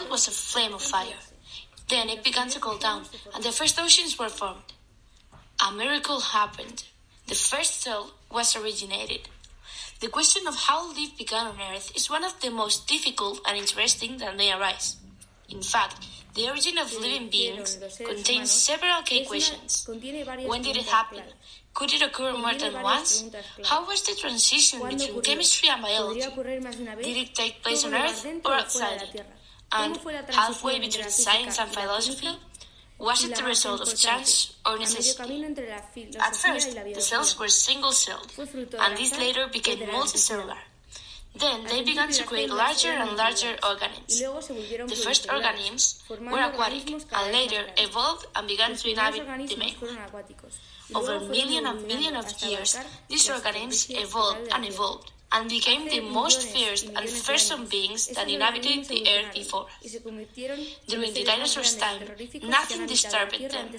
world was a flame of fire. Then it began to cool down, and the first oceans were formed. A miracle happened. The first cell was originated. The question of how life began on Earth is one of the most difficult and interesting that may arise. In fact, the origin of living beings contains several key questions. When did it happen? Could it occur more than once? How was the transition between chemistry and biology? Did it take place on Earth or outside it? And halfway between science and philosophy? Was it the result of chance or necessity? At first, the cells were single-celled, and these later became multicellular. Then they began to create larger and larger organisms. The first organisms were aquatic, and later evolved and began to inhabit the main. Over millions and millions of years, these organisms evolved and became the most fierce and fearsome beings that inhabited the earth before us. During the dinosaurs' time, nothing disturbed them.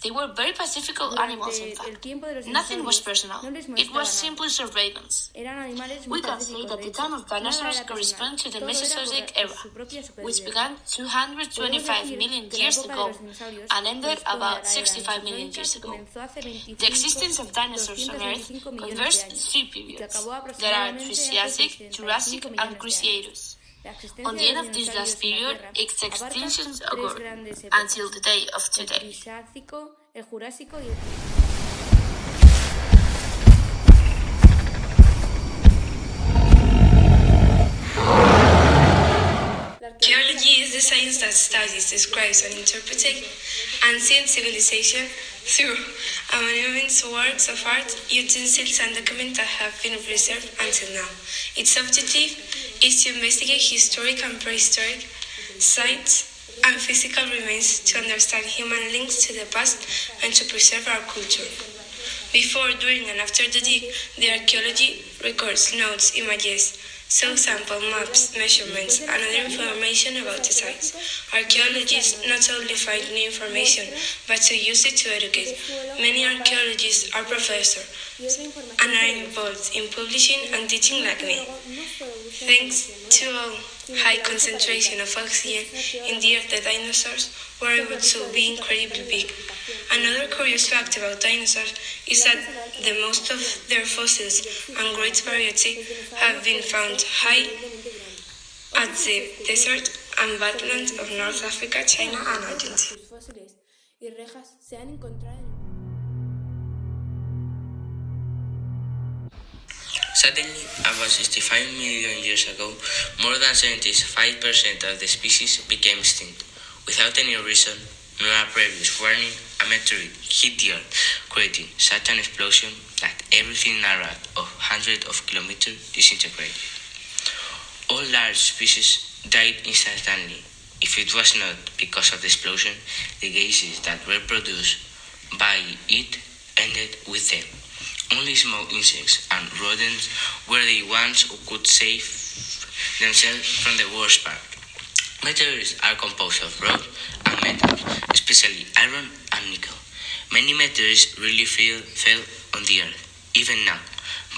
They were very pacifical animals, in fact. Nothing was personal. It was simply surveillance. We can say that the time of dinosaurs corresponds to the Mesozoic era, which began 225 million years ago and ended about 65 million years ago. The existence of dinosaurs on Earth covers 3 periods. There are Triassic, Jurassic, and Cretaceous. On the end of this last period, its extinctions occurred until the day of today. Archaeology is the science that studies, describes, and interprets ancient civilization through monuments, works of art, utensils, and documents that have been preserved until now. Its objective is to investigate historic and prehistoric sites and physical remains to understand human links to the past and to preserve our culture. Before, during, and after the dig, the archaeology records, notes, images, so sample maps, measurements, and other information about the sites. Archaeologists not only find new information, but to use it to educate. Many archaeologists are professors and are involved in publishing and teaching like me. Thanks to a high concentration of oxygen in the earth, the dinosaurs were able to be incredibly big. Another curious fact about dinosaurs is that the most of their fossils and great variety have been found high at the desert and badlands of North Africa, China, and Argentina. Suddenly, about 65 million years ago, more than 75% of the species became extinct. Without any reason, nor a previous warning, a meteorite hit the Earth, creating such an explosion that everything in a radius of hundreds of kilometers disintegrated. All large species died instantly. If it was not because of the explosion, the gases that were produced by it ended with them. Only small insects and rodents were the ones who could save themselves from the worst part. Meteorites are composed of rocks and metals, especially iron and nickel. Many meteorites really fell on the Earth, even now,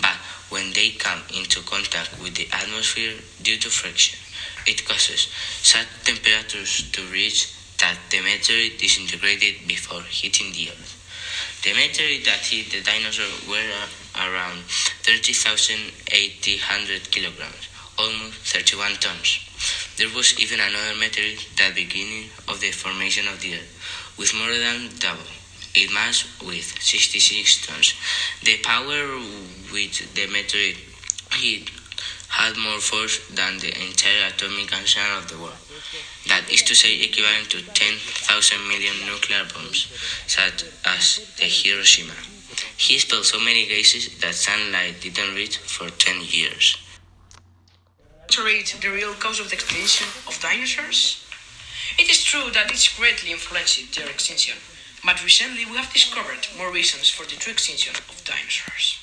but when they come into contact with the atmosphere due to friction, it causes such temperatures to reach that the meteorite disintegrated before hitting the Earth. The meteorite that hit the dinosaurs were around 30,800 kilograms, almost 31 tons. There was even another meteorite at the beginning of the formation of the Earth, with more than double its mass with 66 tons. The power which the meteorite hit had more force than the entire atomic arsenal of the world. That is to say, equivalent to 10,000 million nuclear bombs, such as the Hiroshima. He expelled so many gases that sunlight didn't reach for 10 years. The real cause of the extinction of dinosaurs? It is true that it's greatly influenced their extinction, but recently we have discovered more reasons for the true extinction of dinosaurs.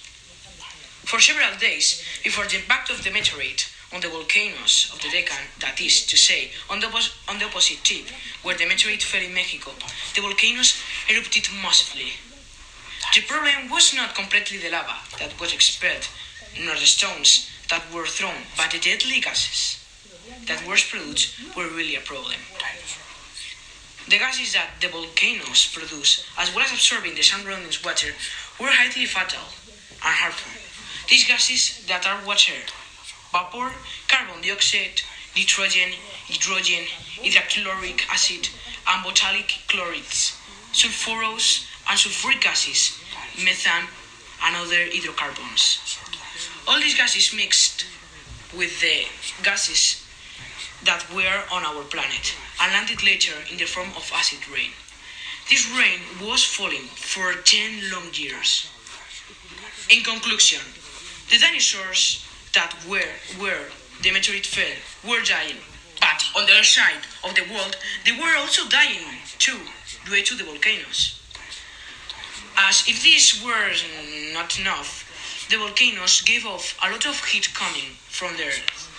For several days before the impact of the meteorite on the volcanoes of the Deccan, that is to say, on the opposite tip where the meteorite fell in Mexico, the volcanoes erupted massively. The problem was not completely the lava that was expelled, nor the stones that were thrown, but the deadly gases. that was produced were really a problem. The gases that the volcanoes produce, as well as absorbing the surrounding water, were highly fatal and harmful. These gases that are water, vapor, carbon dioxide, nitrogen, hydrogen, hydrochloric acid, and volatile chlorides, sulfurous and sulfuric gases, methane, and other hydrocarbons. All these gases mixed with the gases that were on our planet and landed later in the form of acid rain. This rain was falling for 10 long years. In conclusion, the dinosaurs that where the meteorite fell were dying, but on the other side of the world they were also dying too due to the volcanoes. As if this were not enough, the volcanoes gave off a lot of heat coming from the earth,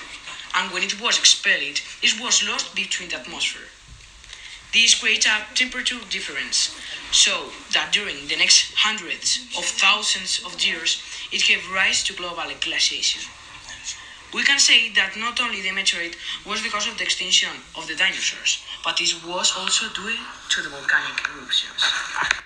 and when it was expelled, it was lost between the atmosphere. This created a temperature difference, so that during the next hundreds of thousands of years, it gave rise to global glaciation. We can say that not only the meteorite was the cause of the extinction of the dinosaurs, but it was also due to the volcanic eruptions.